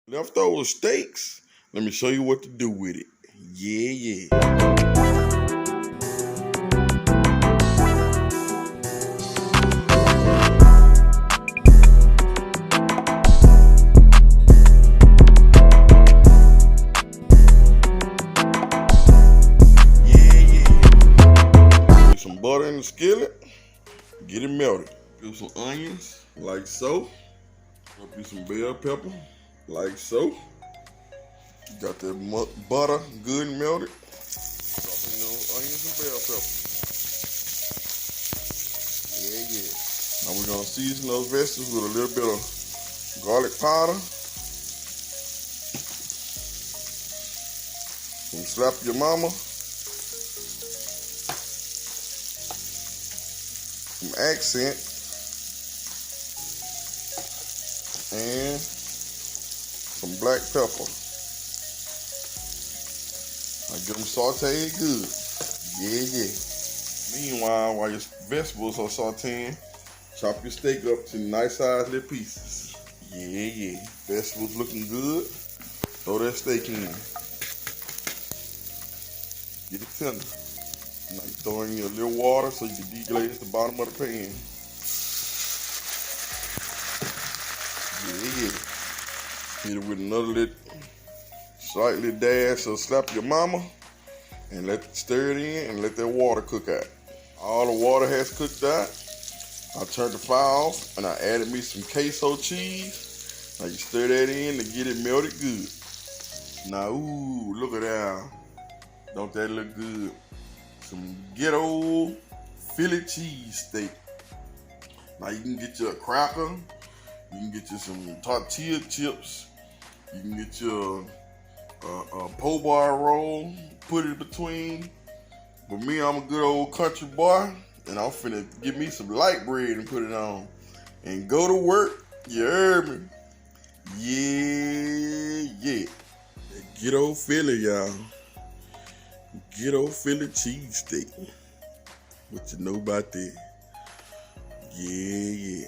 Leftover steaks. Let me show you what to do with it. Yeah. Put some butter in the skillet. Get it melted. Do some onions like so. Put some bell pepper like so. Got that butter good and melted. Drop in those onions and bell pepper. Yeah. Now we're gonna season those vegetables with a little bit of garlic powder. Some slap your mama. Some accent. And some black pepper. I get them sauteed good. Yeah. Meanwhile, while your vegetables are sauteing, chop your steak up to nice sized little pieces. Yeah. Vegetables looking good. Throw that steak in. Get it tender. Now you throw in your little water so you can deglaze the bottom of the pan. Yeah. Hit it with another little slightly dash of slap your mama and stir it in and let that water cook out. All the water has cooked out. I turned the fire off and I added me some queso cheese. Now you stir that in to get it melted good. Now, ooh, look at that. Don't that look good? Some Ghetto Philly cheese steak. Now you can get you a cracker. You can get you some tortilla chips. You can get you a po' bar roll, put it between. But me, I'm a good old country boy, and I'm finna get me some light bread and put it on. And go to work, you heard me? Yeah. That Ghetto Philly, y'all. Ghetto Philly cheese steak. What you know about that? Yeah.